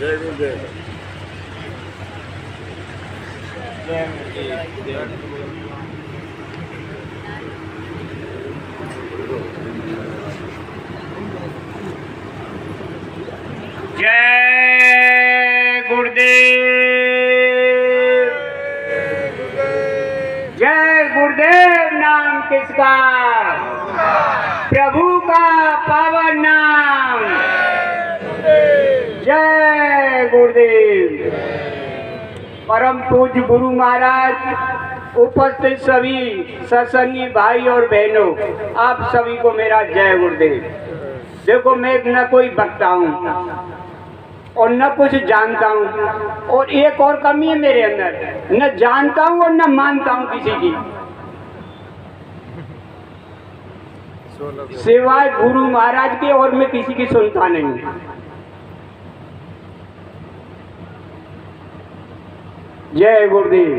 जय गुरुदेव। जय गुरुदेव। जय गुरुदेव नाम किसका? प्रभु का पावन नाम। जय गुरुदेव। परम पूज्य गुरु महाराज, उपस्थित सभी सत्संगी भाई और बहनों, आप सभी को मेरा जय गुरुदेव। देखो, मैं न कोई वक्ता हूँ और न कुछ जानता हूँ, और एक और कमी है मेरे अंदर, न जानता हूँ और न मानता हूँ किसी की, सिवाय गुरु महाराज के, और मैं किसी की सुनता नहीं। जय गुरुदेव।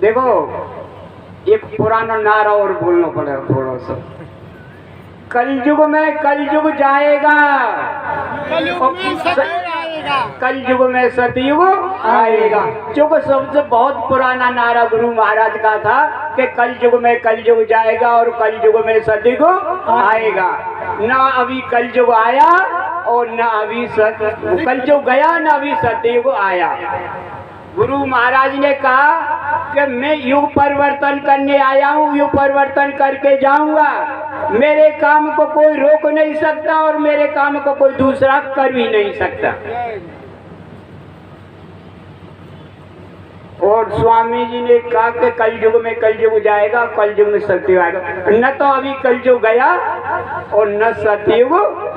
देखो, एक पुराना नारा और बोलना पड़ेगा थोड़ा सा। कलयुग में कलयुग जाएगा, कलयुग में सतयुग आएगा। जो सबसे बहुत पुराना नारा गुरु महाराज का था कि कलयुग में कलयुग जाएगा और कलयुग में सतयुग आएगा। ना अभी कलयुग आया और ना अभी कलयुग गया, ना अभी सतयुग आया। गुरु महाराज ने कहा कि मैं युग परिवर्तन करने आया हूँ, युग परिवर्तन करके जाऊंगा। मेरे काम को कोई रोक नहीं सकता और मेरे काम को कोई दूसरा कर भी नहीं सकता। और स्वामी जी ने कहा कि कलयुग में कलयुग जाएगा, कलयुग में सतयुग आएगा। न तो अभी कलयुग गया और न सतयुग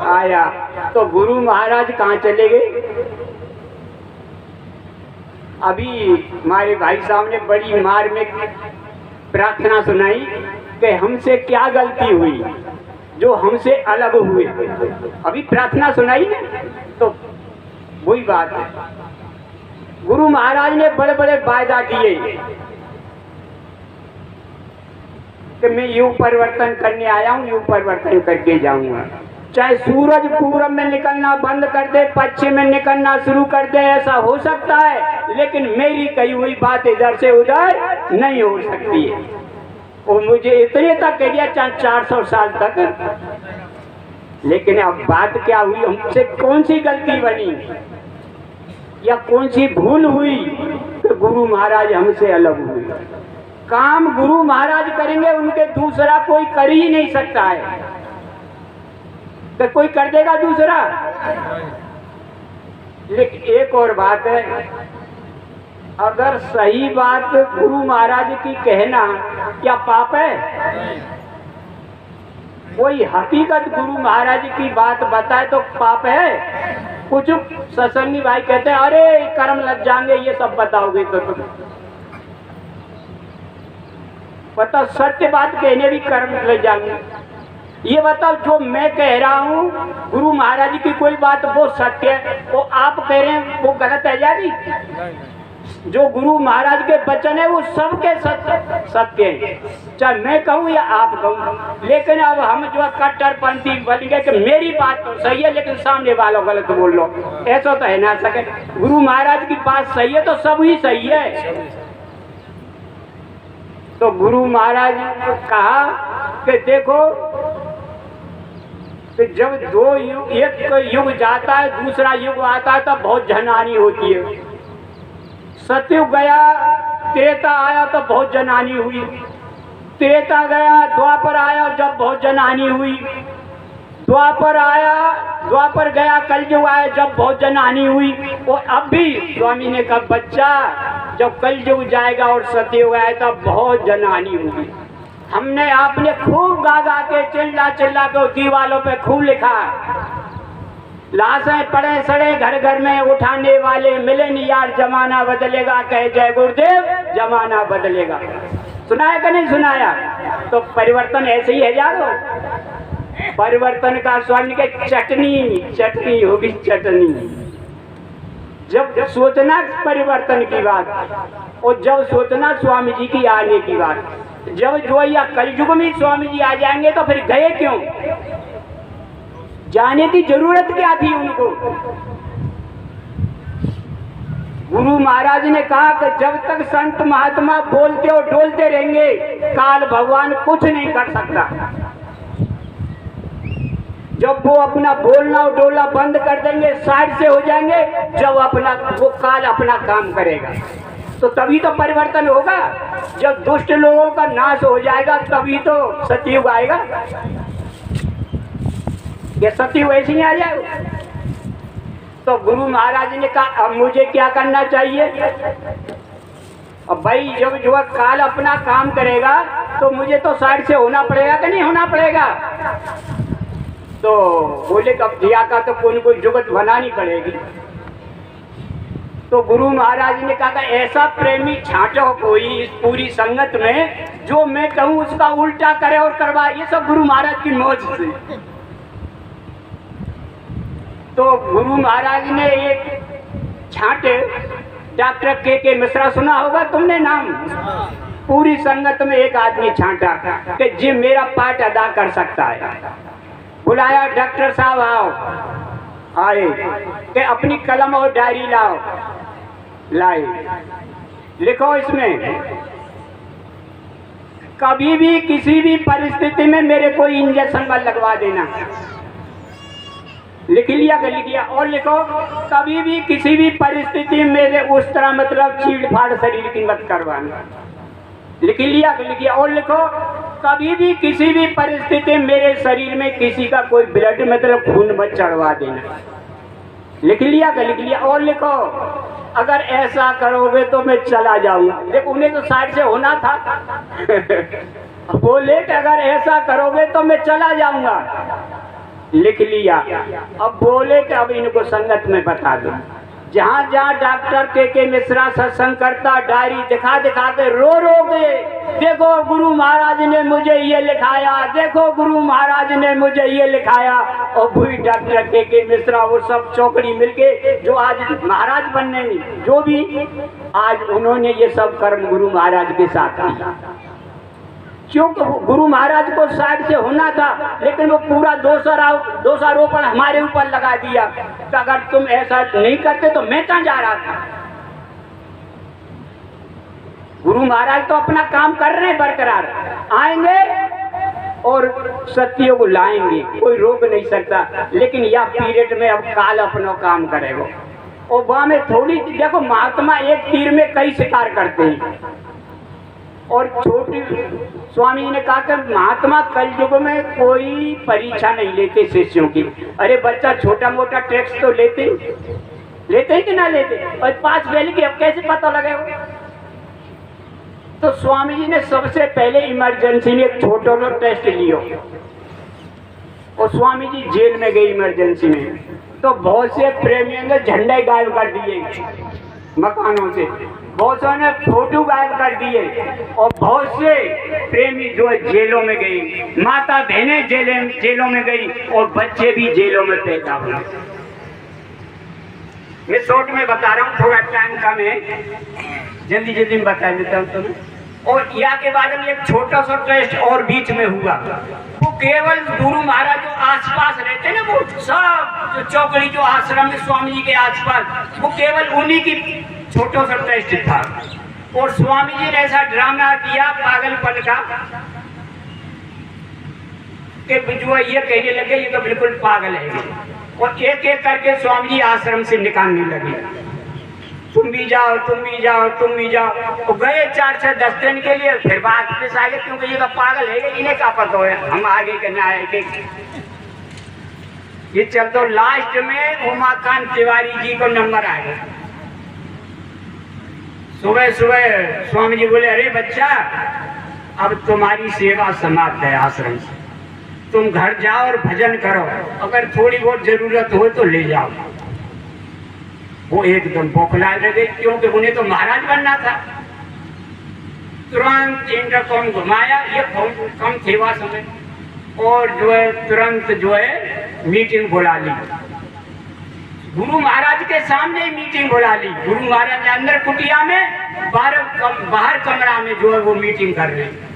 आया, तो गुरु महाराज कहाँ चले गए? अभी हमारे भाई साहब ने बड़ी मार में प्रार्थना सुनाई कि हमसे क्या गलती हुई जो हमसे अलग हुए। अभी प्रार्थना सुनाई ना, तो वही बात है। गुरु महाराज ने बड़े बड़े वायदा किए कि मैं युग परिवर्तन करने आया हूँ, युग परिवर्तन करके जाऊंगा। चाहे सूरज पूरब में निकलना बंद कर दे, पश्चिम में निकलना शुरू कर दे, ऐसा हो सकता है, लेकिन मेरी कही हुई बात इधर से उधर नहीं हो सकती है। और मुझे इतने तक कह दिया, चाहे 400 साल तक। लेकिन अब बात क्या हुई, हमसे कौन सी गलती बनी या कौन सी भूल हुई कि गुरु महाराज हमसे अलग हुए? काम गुरु महाराज करेंगे, उनके दूसरा कोई कर ही नहीं सकता है। तो कोई कर देगा दूसरा? लेकिन एक और बात है, अगर सही बात गुरु महाराज की कहना क्या पाप है? कोई हकीकत गुरु महाराज की बात बताए तो पाप है? कुछ सत्संगी भाई कहते हैं अरे कर्म लग जाएंगे, ये सब बताओगे तो तुम पता, सत्य बात कहने भी कर्म लग जाएंगे। ये बताओ, जो मैं कह रहा हूँ गुरु महाराज की कोई बात वो सत्य है, वो आप कह रहे हैं वो गलत है जाएगी? जो गुरु महाराज के वचन है वो सबके सत्य है, चाहे मैं कहूँ या आप कहूँ। लेकिन अब हम जो कट्टरपंथी बन गए कि मेरी बात तो सही है लेकिन सामने वालों गलत बोल लो, ऐसा तो है ना सके। गुरु महाराज की बात सही है तो सब ही सही है। तो गुरु महाराज ने कहा कि देखो कि जब दो युग, एक युग जाता है दूसरा युग आता है, तब बहुत जनहानि होती है। सतयुग गया, त्रेता आया तो बहुत जनहानि हुई। त्रेता गया, द्वापर आया जब बहुत जनहानि हुई। द्वापर आया, द्वापर गया, कलयुग आया जब बहुत जनहानि हुई। और अब भी स्वामी ने कहा बच्चा, जब कलयुग जाएगा और सतयुग आए तब बहुत जनहानि होगी। हमने आपने खूब गा गा के चिल्ला चिल्ला के दीवालों पे खूब लिखा, लाशें पड़े सड़े घर घर में उठाने वाले मिले नहीं यार, जमाना बदलेगा, कहे जय गुरुदेव, जमाना बदलेगा। सुनाया कि नहीं सुनाया? तो परिवर्तन ऐसे ही है जानो। परिवर्तन का स्वामी के चटनी चटनी होगी, चटनी। जब सोचना परिवर्तन की बात और जब सोचना स्वामी जी की आने की बात, जब जो या कलयुग में स्वामी जी आ जाएंगे तो फिर गए क्यों? जाने की जरूरत क्या थी उनको? गुरु महाराज ने कहा कि जब तक संत महात्मा बोलते और डोलते रहेंगे, काल भगवान कुछ नहीं कर सकता। जब वो अपना बोलना और डोलना बंद कर देंगे, साइड से हो जाएंगे, जब वो काल अपना काम करेगा, तो तभी तो परिवर्तन होगा। जब दुष्ट लोगों का नाश हो जाएगा तभी तो सतयुग आएगा। ये सतयुग ऐसे ही आ जाएगा। तो गुरु महाराज ने कहा अब मुझे क्या करना चाहिए? अब भाई जब जो काल अपना काम करेगा तो मुझे तो साइड से होना पड़ेगा कि नहीं होना पड़ेगा? तो बोले कब दिया का तो कोई जुगत बनानी पड़ेगी। तो गुरु महाराज ने कहा ऐसा प्रेमी छांटो कोई इस पूरी संगत में जो मैं कहूँ उसका उल्टा करे और करवाए। ये सब गुरु महाराज की मौज से। तो गुरु महाराज ने एक छांटे, डॉक्टर के मिश्रा सुना होगा तुमने नाम? पूरी संगत में एक आदमी छांटा कि जी मेरा पार्ट अदा कर सकता है। बुलाया, डॉक्टर साहब आओ। आए कि अपनी कलम और डायरी लाओ। लाए, लिखो इसमें कभी भी किसी भी परिस्थिति में मेरे को इंजेक्शन मत लगवा देना। लिख लिया? और लिखो कभी भी किसी भी परिस्थिति में मेरे उस तरह मतलब चीड़ फाड़ शरीर की मत करवाना। लिख लिया? और लिखो कभी भी किसी भी परिस्थिति में मेरे शरीर में किसी का कोई ब्लड मतलब खून मत चढ़वा देना। लिख लिया? और लिखो अगर ऐसा करोगे तो मैं चला जाऊंगा। देखो उन्हें तो साइड से होना था। बोले कि अगर ऐसा करोगे तो मैं चला जाऊंगा। लिख लिया। अब बोले कि अब इनको संगत में बता दो। जहाँ जहाँ डॉक्टर के मिश्रा सत्संग करता डायरी दिखा के रो के देखो गुरु महाराज ने मुझे ये लिखाया, देखो गुरु महाराज ने मुझे ये लिखाया। और वही डॉक्टर के मिश्रा वो सब चौकड़ी मिलके जो आज महाराज बनने जो भी आज उन्होंने ये सब कर्म गुरु महाराज के साथ किया। क्योंकि गुरु महाराज को साइड से होना था, लेकिन वो पूरा दोषारोपण हमारे ऊपर लगा दिया। तो अगर तुम ऐसा नहीं करते तो मैं कहाँ जा रहा था? गुरु महाराज तो अपना काम कर रहे हैं, बरकरार आएंगे और सत्यों को लाएंगे, कोई रोक नहीं सकता। लेकिन यह पीरियड में अब काल अपना काम करेगा। और वहां में थोड़ी देखो, महात्मा एक तीर में कई शिकार करते हैं। और छोटी स्वामी जी ने कहा कि महात्मा कलयुग में कोई परीक्षा नहीं लेते शिष्यों की। अरे बच्चा छोटा मोटा टैक्स तो लेते ही कि ना लेते? और पास फेल की अब कैसे पता लगेगा? तो स्वामी जी ने सबसे पहले इमरजेंसी में एक छोटा सा टेस्ट लियो। और स्वामी जी जेल में गए इमरजेंसी में, तो बहुत से प्रेमियों ने झंडे गायब कर दिए मकानों से, बहुत से ने फोटो गायब कर दिए। और बहुत से प्रेमी जो जेलों में गई, माता बहनें जेलों में गई और बच्चे भी जेलों में पैदा हुए। मैं शॉर्ट में बता रहा हूँ, थोड़ा टाइम कम है, जल्दी में बता देता हूँ तुम्हें। और या के बाद में एक छोटा सा टेस्ट और बीच में हुआ। वो केवल गुरु महाराज जो आसपास रहते ना, वो सब जो चौकड़ी जो आश्रम में स्वामी जी के आसपास, वो केवल उन्हीं की छोटा सा टेस्ट था। और स्वामी जी ने ऐसा ड्रामा किया पागलपन का कि जो ये कहने लगे ये तो बिल्कुल पागल है। और एक एक करके स्वामी जी आश्रम से निकालने लगे, तुम भी जाओ, तुम भी जाओ, तुम भी जाओ। तो गए 4 से 10 दिन के लिए, फिर वापस आ गए, क्योंकि ये तो पागल है, इन्हें क्या पता है हम आगे के ना आएंगे। ये चलते लास्ट में उमाकांत तिवारी जी को नंबर आ गया। सुबह स्वामी जी बोले, अरे बच्चा अब तुम्हारी सेवा समाप्त है आश्रम से, तुम घर जाओ और भजन करो, अगर थोड़ी बहुत जरूरत हो तो ले जाओ। वो एकदम बौखलाए लगे, क्योंकि उन्हें तो महाराज बनना था। तुरंत इंटरकॉम घुमाया, ये कम सेवा समय, और जो है तुरंत जो है मीटिंग बुला ली। गुरु महाराज के सामने ही मीटिंग बुला ली। गुरु महाराज अंदर कुटिया में, बाहर कमरा में जो है वो मीटिंग कर रहे हैं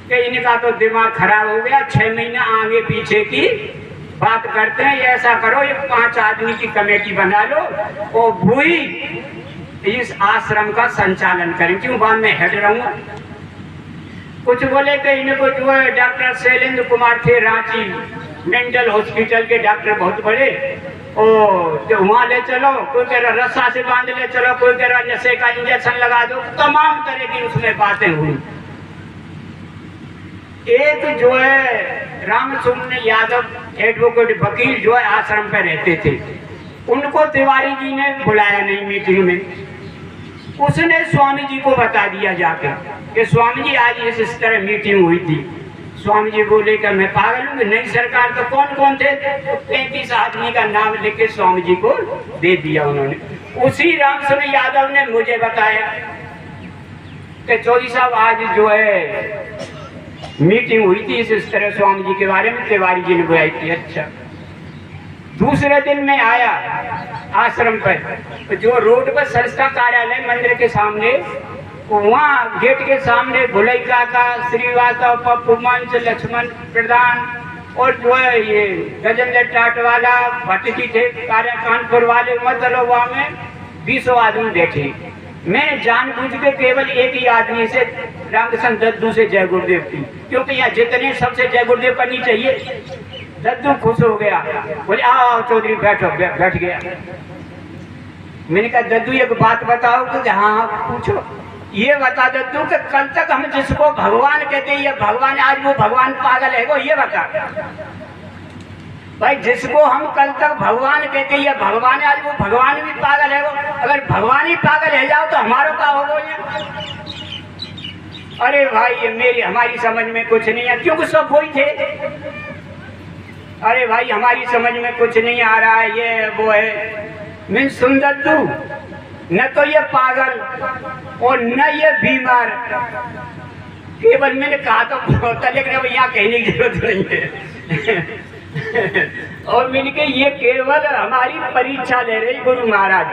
कि इनका तो दिमाग खराब हो गया, 6 महीना आगे पीछे की बात करते हैं। ऐसा करो, ये 5 आदमी की कमेटी बना लो और भूई इस आश्रम का संचालन करें, क्यों वहां मैं हेड रहूंगा। कुछ बोले कि इनको जो है डॉक्टर शैलेंद्र कुमार थे रांची मेंटल हॉस्पिटल के डॉक्टर बहुत बड़े, और जो वहाँ ले चलो, कोई कह रहा रस्सा से बांध ले चलो, कोई कह रहा नशे का इंजेक्शन लगा दो, तमाम तरह की उसमें बातें हुई। एक जो है रामचंद्र यादव एडवोकेट वकील जो है आश्रम पे रहते थे, उनको तिवारी जी ने बुलाया नहीं मीटिंग में। उसने स्वामी जी को बता दिया जाकर कि स्वामी जी आज इस तरह मीटिंग हुई थी। स्वामी जी बोले कि मैं पागल हूँ, नहीं सरकार तो कौन कौन थे, 35 आदमी का नाम लिख के स्वामी जी को दे दिया उन्होंने। उसी रामचंद्र यादव ने मुझे बताया कि चौधरी साहब आज जो है मीटिंग हुई थी इस तरह स्वामी जी के बारे में, तिवारी जी ने बुलाई थी। अच्छा, दूसरे दिन मैं आया आश्रम पर, जो रोड पर संस्था कार्यालय मंदिर के सामने, वहाँ गेट के सामने भुलई काका, श्रीवास्तव, पप्पू मंच, लक्ष्मण प्रधान और जो है ये गजेंद्र टाटवाला, भट्ट जी थे कानपुर वाले, मतलब वहाँ में 20 आदमी बैठे। मैं जानबूझ के केवल एक ही आदमी से, रामकृष्ण दद्दू से जय गुरुदेव की, क्योंकि यहाँ जितने सबसे जय गुरुदेव करनी चाहिए। दद्दू खुश हो गया, बोले आओ चौधरी बैठो, बैठ गया। मैंने कहा दद्दू एक बात बताओ कि हाँ पूछो। ये बता दद्दू कि कल तक हम जिसको भगवान कहते हैं, ये भगवान, आज वो भगवान पागल है वो, ये बता भाई। जिसको हम कल तक भगवान कहते हैं भगवान, आज वो भगवान भी पागल है वो। अगर भगवान ही पागल है जाओ तो हमारा क्या होगा ये? अरे भाई ये मेरी हमारी समझ में कुछ नहीं है, क्योंकि सब वही थे। अरे भाई हमारी समझ में कुछ नहीं आ रहा है, ये वो है। मैं सुंदर तू न तो ये पागल और न ये बीमार, केवल मैंने कहा तो होता, लेकिन अब यहाँ कहने की जरूरत नहीं है। और मैंने कहा ये केवल हमारी परीक्षा ले रही गुरु महाराज।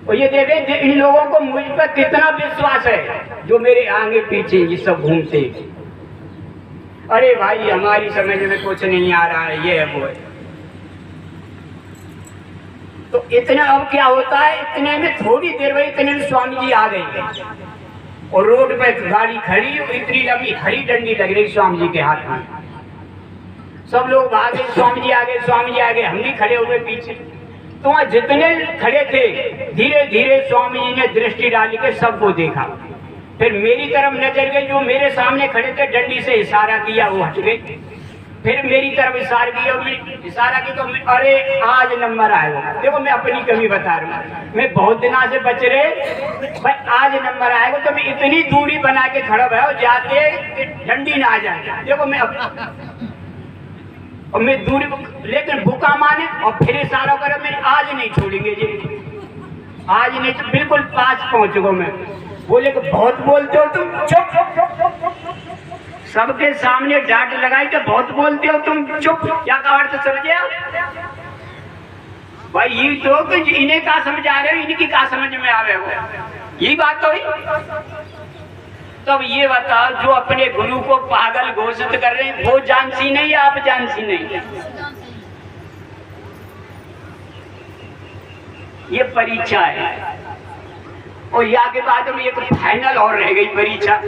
और ये देखे इन लोगों को मुझ पर कितना विश्वास है, जो मेरे आगे पीछे ये सब घूमते। अरे भाई हमारी समझ में कुछ नहीं आ रहा है, ये है वो है। तो इतना अब क्या होता है, इतने में थोड़ी देर में इतने में स्वामी जी आ गए और रोड पे गाड़ी खड़ी, इतनी लंबी हरी डंडी लग रही स्वामी जी के हाथ में। सब लोग भागे, स्वामी जी आगे, स्वामी जी आगे, हम भी खड़े हुए पीछे। तो वहाँ जितने खड़े थे धीरे धीरे स्वामी जी ने दृष्टि डाली के सबको देखा, फिर मेरी तरफ नजर गई, जो मेरे सामने खड़े थे डंडी से इशारा किया वो हट गए, फिर मेरी तरफ इशारा किया, इशारा की तो अरे आज नंबर आएगा। देखो मैं अपनी कमी बता रहा हूँ, मैं बहुत दिनों से बच रहे भाई, आज नंबर आएगा तो मैं इतनी दूरी बना के खड़ा हुआ जाते डंडी ना आ जाए। देखो मैं और मैं दूरी, लेकिन भूखा माने और फिर इशारा करे, मैं आज नहीं छोड़ेंगे जी, आज नहीं, तो बिल्कुल पास पहुंच गो। मैं बोले कि बहुत बोलते हो तुम, चुप। सबके सामने डांट लगाई तो बहुत बोलते हो तुम, चुप। क्या का अर्थ समझे भाई? ये तो इन्हें क्या समझा रहे हो, इनकी क्या समझ में आ रहे हो, यही बात तो ही। तब ये बताओ जो अपने गुरु को पागल घोषित कर रहे हैं, वो जानसी नहीं, आप जानसी नहीं। ये परीक्षा है, और यहाँ के बाद में एक फाइनल और रह गई परीक्षा।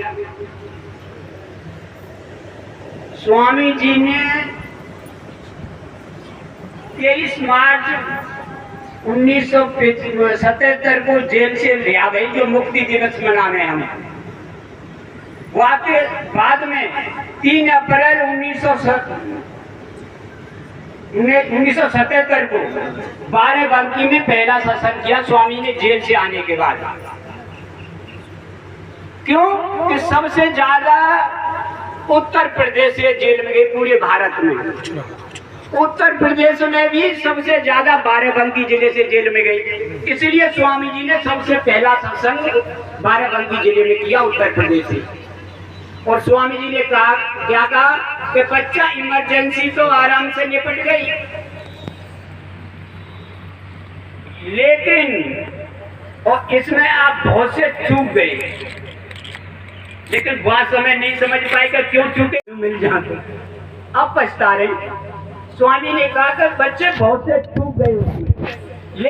स्वामी जी ने 23 मार्च 1977 को जेल से ले आ गई, जो मुक्ति दिवस मना रहे हैं हम। वहाँ के बाद में 3 अप्रैल 1977 को 12 बंकी में पहला सत्संग किया स्वामी ने जेल से आने के बाद। क्यों कि सबसे ज्यादा उत्तर प्रदेश से जेल में गई पूरे भारत में। उत्तर प्रदेश में भी सबसे ज्यादा बाराबंकी जिले से जेल में गई, इसलिए स्वामी जी ने सबसे पहला सत्संग बाराबंकी जिले में किया उत्तर प्रदेश से। और स्वामी जी ने कहा, क्या कहा कि बच्चा इमरजेंसी तो आराम से निपट गई, लेकिन और इसमें आप बहुत से चूक गए, लेकिन वह समय नहीं समझ पाएगा क्यों चूके, मिल जाते अब पछता रहे। स्वामी ने कहा कि बच्चे बहुत से चूक गए,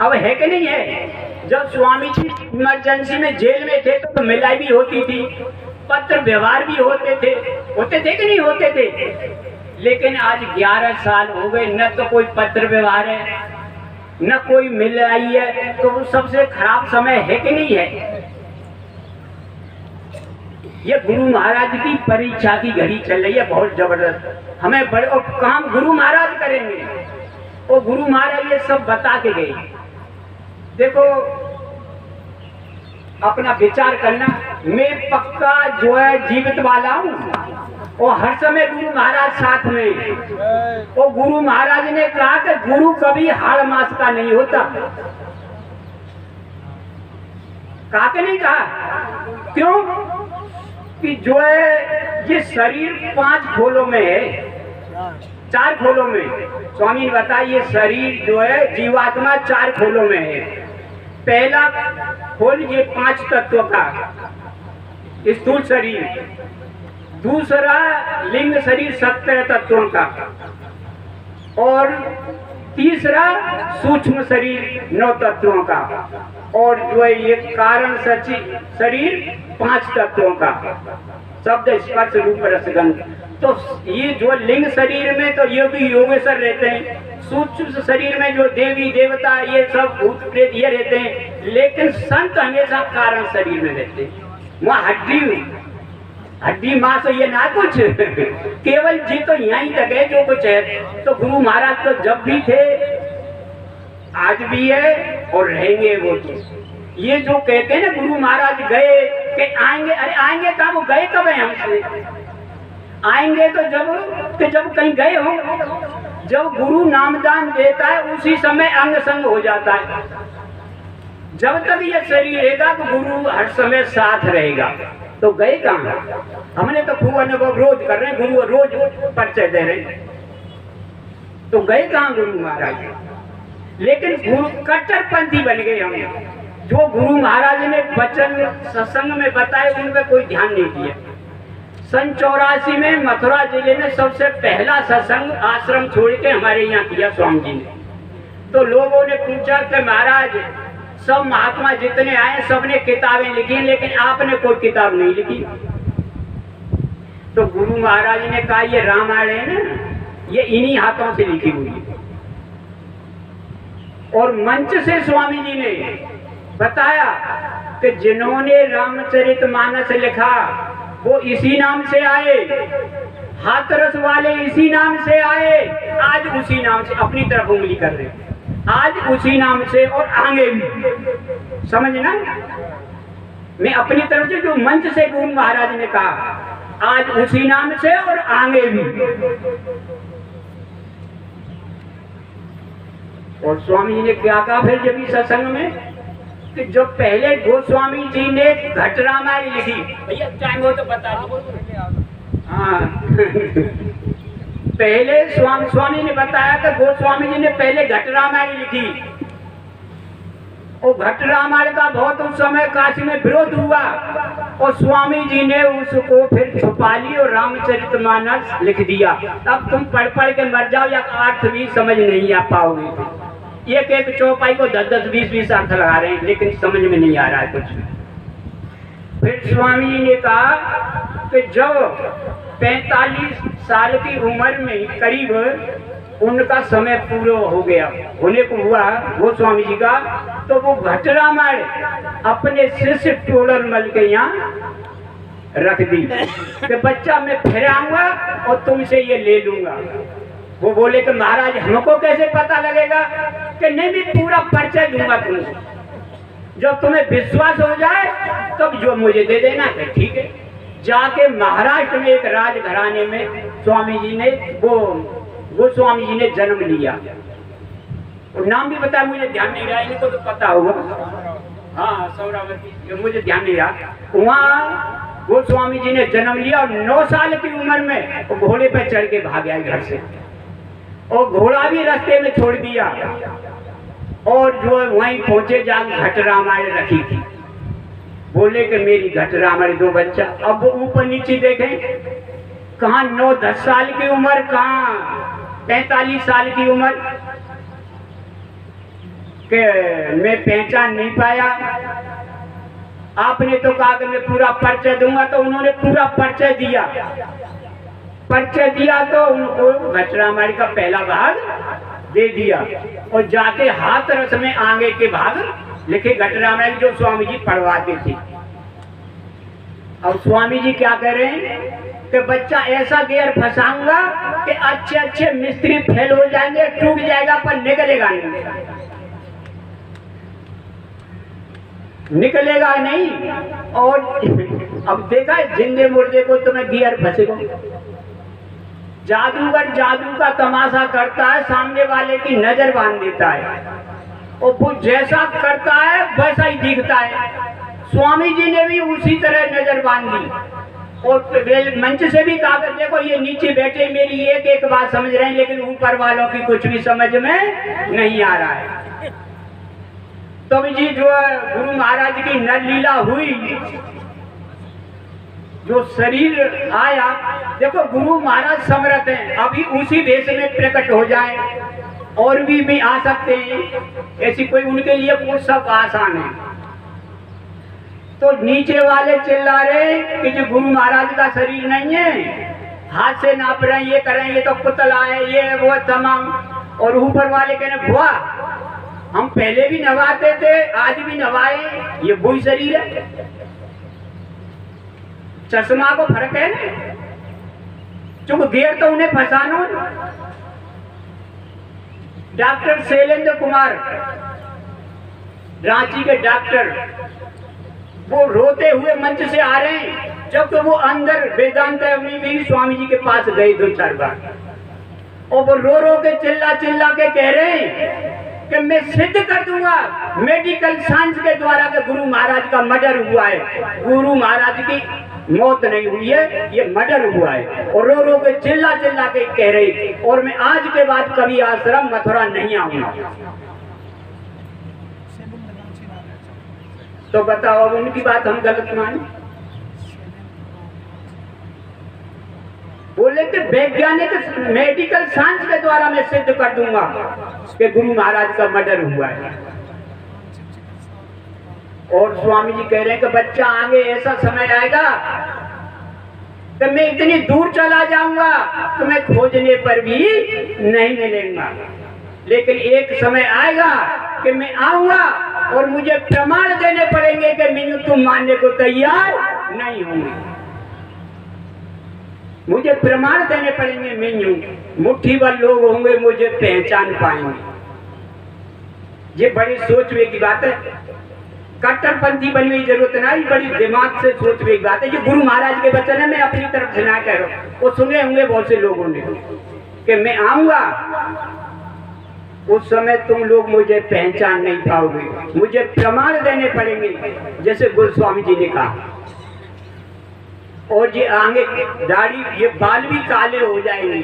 अब है कि नहीं है? जब स्वामी जी इमरजेंसी में जेल में थे तो मिलाई भी होती थी, पत्र व्यवहार भी होते थे कि नहीं होते थे? लेकिन आज 11 साल हो गए, न तो कोई पत्र व्यवहार है, न कोई मिलाई है, तो वो सबसे खराब समय है कि नहीं है? ये गुरु महाराज की परीक्षा की घड़ी चल रही है, बहुत जबरदस्त। हमें बड़े और काम गुरु महाराज करेंगे, और गुरु महाराज ये सब बता के गए। देखो, अपना विचार करना, मैं पक्का जो है जीवित वाला हूँ, और हर समय गुरु महाराज साथ में। और गुरु महाराज ने कहा कि गुरु कभी हाड़ मास का नहीं होता। कहा कि नहीं कहा? क्यों? कि जो है ये शरीर 5 खोलों में है, 4 खोलों में। स्वामी ने बताया ये शरीर जो है जीवात्मा 4 खोलों में है। पहला खोल ये 5 तत्वों का स्थूल शरीर, दूसरा लिंग शरीर 17 तत्वों का, और तीसरा सूक्ष्म शरीर 9 तत्वों का, और जो है ये कारण शरीर 5 तत्वों का, शब्द स्पर्श रूप रसगंध। तो ये जो लिंग शरीर में तो योगी योगेश्वर रहते हैं, सूक्ष्म शरीर में जो देवी देवता ये सब भूत प्रेत ये रहते हैं, लेकिन संत हमेशा कारण शरीर में रहते हैं। वहाँ हड्डी मांस ये ना कुछ केवल जी तो यहीं तक है जो कुछ है। तो गुरु महाराज तो जब भी थे, आज भी है और रहेंगे। वो तो ये जो कहते हैं ना गुरु महाराज गए कि आएंगे, अरे आएंगे कब? वो गए कब है हमसे? आएंगे तो जब कहीं गए हो। जब गुरु नामदान देता है उसी समय अंग संग हो जाता है। जब तक ये शरीर रहेगा तो गुरु हर समय साथ रहेगा। तो गए कहाँ? हमने तो खूब अनुभव रोज कर रहे हैं, गुरु रोज परिचय दे रहे हैं। तो गए कहाँ गुरु महाराज? लेकिन गुरु कट्टरपंथी बन गए हम। जो गुरु महाराज ने वचन सत्संग में बताए उन पर कोई ध्यान नहीं दिया। सन 84 में मथुरा जिले में सबसे पहला सत्संग आश्रम छोड़ के हमारे यहाँ किया स्वामी जी ने। तो लोगों ने पूछा कि महाराज सब महात्मा जितने आए सबने किताबें लिखी, लेकिन आपने कोई किताब नहीं लिखी। तो गुरु महाराज ने कहा ये रामायण है ना, ये इन्हीं हाथों से लिखी हुई है। और मंच से स्वामी जी ने बताया कि जिन्होंने रामचरितमानस लिखा वो इसी नाम से आए, हाथरस वाले इसी नाम से आए, आज उसी नाम से अपनी तरफ उंगली कर रहे, आज उसी नाम से और आगे भी। समझना, मैं अपनी तरफ से जो मंच से गुरु महाराज ने कहा आज उसी नाम से और आगे भी। और स्वामी जी ने क्या कहा फिर जब इस सत्संग में कि जो पहले गोस्वामी जी ने घट रामायण लिखी, भैया टाइम हो तो बता दो। हाँ पहले स्वामी ने बताया कि गोस्वामी जी ने पहले घट रामायण लिखी, और घट रामायण का बहुत उस समय काशी में विरोध हुआ, और स्वामी जी ने उसको फिर छुपा ली और रामचरितमानस लिख दिया। अब तुम पढ़ के मर जाओ या अर्थ भी समझ नहीं आ पाओगे। एक चौपाई को 10-10, 20-20 अर्थ लगा रहे हैं, लेकिन समझ में नहीं आ रहा है कुछ। फिर स्वामी जी ने कहा कि जब 45 साल की उम्र में करीब उनका समय पूरा हो गया, होने को हुआ वो स्वामी जी का, तो वो घट रामायण अपने शिष्य टोलरमल के यहाँ रख दी कि बच्चा मैं फिर आऊंगा और तुमसे ये ले लूंगा। वो बोले कि महाराज हमको कैसे पता लगेगा? कि नहीं, मैं पूरा परिचय दूंगा तुमको, जब तुम्हें विश्वास हो जाए तब जो मुझे दे देना है। ठीक है। जाके महाराष्ट्र में एक राजघराने में स्वामी जी ने वो स्वामी जी ने जन्म लिया। और नाम भी बताया, मुझे ध्यान नहीं रहा, इनको तो पता होगा। हाँ सौरावती, मुझे ध्यान नहीं रहा। वहाँ वो स्वामी जी ने जन्म लिया और 9 साल की उम्र में वो घोड़े पर चढ़ के भाग गया घर से, और घोड़ा भी रास्ते में छोड़ दिया, और जो वहीं पहुंचे जहाँ घट रामायण रखी थी। बोले कि मेरी घट रामायण दो बच्चा। अब वो ऊपर नीचे देखें, कहाँ 9-10 साल की उम्र, कहाँ 45 साल की उम्र। कि मैं पहचान नहीं पाया। आपने तो कहा कि मैं पूरा परिचय दूंगा, तो उन्होंने पूरा परिचय दिया। परिचय दिया तो उनको घटरामाड़ी का पहला भाग दे दिया और जाके हाथ रस में आगे के भाग लिखे घटरामाड़ी जो स्वामी जी पढ़वाते थे। अब स्वामी जी क्या कह रहे हैं कि बच्चा ऐसा गेयर फंसाऊंगा कि अच्छे अच्छे मिस्त्री फेल हो जाएंगे, टूट जाएगा पर निकलेगा नहीं, निकलेगा नहीं। और अब देखा जिंदे मुर्दे को तुम्हें गियर फंसेगा। जादूगर जादू का तमाशा करता है, सामने वाले की नजर बांध देता है और वो जैसा करता है वैसा ही दिखता है। स्वामी जी ने भी उसी तरह नजर बांध दी और मंच से भी कहा देखो ये नीचे बैठे मेरी एक एक बात समझ रहे हैं, लेकिन ऊपर वालों की कुछ भी समझ में नहीं आ रहा है। तो जी जो गुरु महाराज की नरलीला हुई, जो शरीर आया, देखो गुरु महाराज समर्थ हैं, अभी उसी वेश में प्रकट हो जाए, और भी आ सकते हैं, ऐसी कोई उनके लिए वो सब आसान है। तो नीचे वाले चिल्ला रहे कि जो गुरु महाराज का शरीर नहीं है, हाथ से नाप रहे हैं, ये कर रहे हैं, ये तो पुतला है, ये वो तमाम। और ऊपर वाले कह रहे बुआ हम पहले भी नवाते थे, आज भी नवाए, ये वही शरीर है। चश्मा को फर्क है ना, चूंकि गेर तो उन्हें फंसानो। डॉक्टर शैलेंद्र कुमार रांची के डॉक्टर, वो रोते हुए मंच से आ रहे हैं, जबकि वो अंदर वेदांत भी स्वामी जी के पास गए 2-4 बार, और वो रो रो के चिल्ला चिल्ला के कह रहे हैं कि मैं सिद्ध कर दूंगा मेडिकल साइंस के द्वारा कि गुरु महाराज का मर्डर हुआ है, गुरु महाराज की मौत नहीं हुई है, ये मर्डर हुआ है। और रो रो के चिल्ला चिल्ला के कह रहे, और मैं आज के बाद कभी आश्रम मथुरा नहीं आऊंगा। तो बताओ अब उनकी बात हम गलत माने? बोले कि वैज्ञानिक मेडिकल साइंस के द्वारा मैं सिद्ध कर दूंगा कि गुरु महाराज का मर्डर हुआ है। और स्वामी जी कह रहे हैं कि बच्चा आगे ऐसा समय आएगा कि मैं इतनी दूर चला जाऊंगा तुम्हें खोजने पर भी नहीं मिलेगा, लेकिन एक समय आएगा कि मैं आऊंगा और मुझे प्रमाण देने पड़ेंगे कि मैं तुम मानने को तैयार नहीं होंगे, मुझे प्रमाण देने पड़ेंगे, मैं हूं। मुट्ठी भर लोग होंगे मुझे पहचान पाएंगे। ये बड़ी सोचने की बात है, कट्टरपंथी बनने की जरूरत नहीं, बड़ी दिमाग से सोचने की बात है। ये गुरु महाराज के वचन है, मैं अपनी तरफ से ना कह रहा हूं, वो सुने होंगे बहुत से लोगों ने कि मैं आऊंगा उस समय तुम लोग मुझे पहचान नहीं पाओगे, मुझे प्रमाण देने पड़ेंगे, जैसे गोस्वामी जी ने कहा। और ये आगे दाढ़ी ये बाल भी काले हो जाएंगे,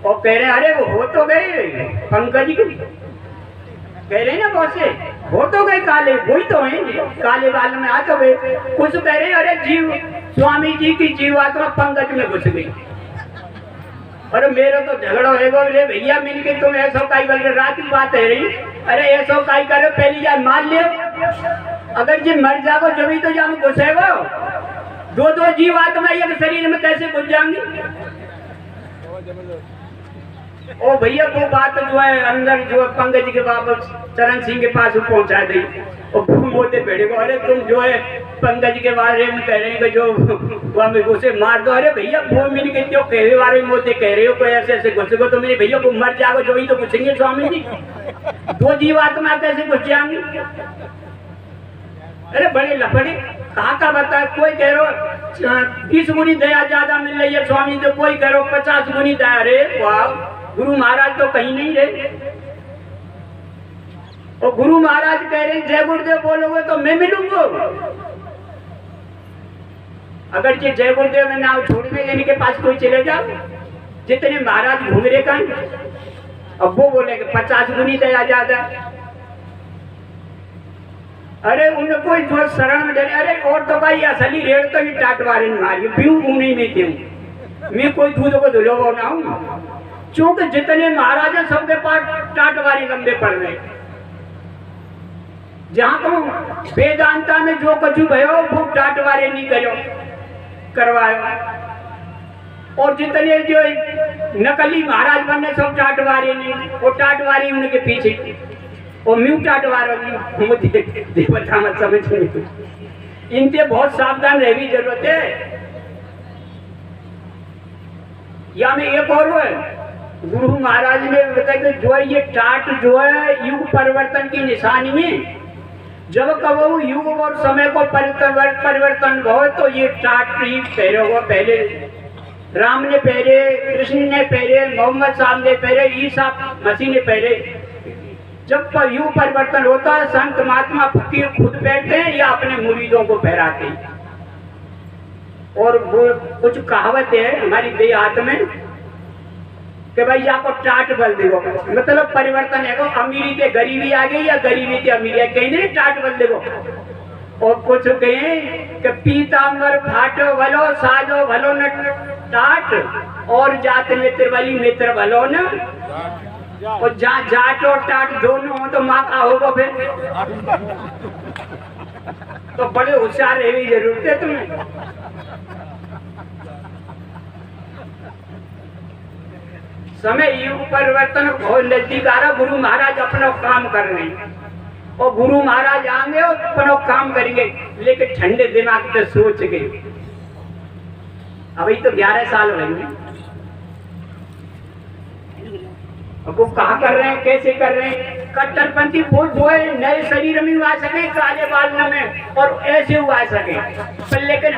और कह रहे हैं अरे वो हो तो गए पंकज जी, कह रहे हैं ना बहुत से हो तो गए काले, वही तो हैं काले बाल में आ तो गए। कुछ कह रहे हैं अरे जीव स्वामी जी की जीवात्मा पंकज में घुस गई। अरे मेरा तो झगड़ा होगा, अरे भैया मिलके तुम ऐसा काई बोल रहे, रात की बात है रही, अरे ऐसा काई करो पहली जान मान लियो, अगर जी मर जाओ जब तो जाम घुसेगो, दो जीवात्मा एक शरीर में कैसे घुस जाएंगी? ओ भैया वो बात जो है अंदर जो है पंकज जी के बाबा चरण सिंह के पास पहुंचा दी, और मोते भेड़े को अरे तुम जो है पंकज के बारे में कह रहे हैं कि जो उसे मार दो। अरे भैया वो मिल के जो कहने वाले मोते कह रहे हो कोई ऐसे ऐसे घुसेगो तो मेरे भैया वो मर जाओ जो ही तो घुसेंगे स्वामी जी, दो जीवात्मा कैसे घुस जाएंगी? अरे बड़े लफड़े कहाँ का बता, कोई कह रहे 20 गुनी दया ज्यादा मिल रही है स्वामी, तो कोई कह रहे 50 गुनी दया। अरे वाह, गुरु महाराज तो कहीं नहीं रहे, और गुरु महाराज कह रहे जय गुरुदेव बोलोगे तो मैं मिलूंगा। अगर ये जय गुरुदेव में नाम छोड़ने इनके पास कोई चले जाओ, जितने महाराज घूम रहे कहीं, अब वो बोले 50 गुनी दया ज्यादा। अरे उनको जो शरण में डरे, अरे और तो भाई असली रेड़ तो ही टाटवारे मारी पीऊ नहीं में क्यों, मैं कोई दूध को धुलो ना हूं, क्योंकि जितने महाराज सबके पास टाटवारी लंबे पड़ रहे, जहां को वेदांता में जो कुछ भयो वो टाटवारे नहीं करो करवायो, और जितने जो नकली महाराज बनने सब टाटवारे नहीं, वो टाटवारी उनके पीछे, और म्यू टाटवार मुझे देवता मत समझ नहीं, इनसे बहुत सावधान रहने की जरूरत है। या में एक और है, गुरु महाराज ने बताया कि जो ये टाट जो है युग परिवर्तन की निशानी है। जब कबो युग और समय को परिवर्तन हो तो ये टाट ही पहरे हुआ, पहले राम ने पहरे, कृष्ण ने पहरे, मोहम्मद साहब ने पहरे, ईसा मसीह ने पहरे। जब युग परिवर्तन होता है संत महात्मा फकीर खुद बैठते हैं या अपने मुरीदों को पहराते हैं। और वो कुछ कहावत है हमारी देहात में कि भाई आपको टाट बल देखो, मतलब परिवर्तन है, अमीरी से गरीबी आ गई या गरीबी से अमीरी आ गई, कहीं नहीं टाट बल देखो। और कुछ कहें कि पीताम्बर फाटो भलो साजो भलो न टाट, और जात मित्र बली मित्र भलो न, और जाट और टाट दोनों हो तो माँ का होगा फिर। तो बड़े होशियार रहने की जरूरत है तुम्हें। समय युग परिवर्तन बहुत नजदीक आ रहा, गुरु महाराज अपना काम कर रहे हैं, और गुरु महाराज आएंगे और अपना काम करेंगे, लेकिन ठंडे दिमाग से सोच के। अभी तो 11 साल होंगे, अब वो कहा कर रहे हैं, कैसे कर रहे हैं। कट्टरपंथी वोट जो है नए शरीर में आ सके, काले बाल में, और ऐसे हुआ सके, पर लेकिन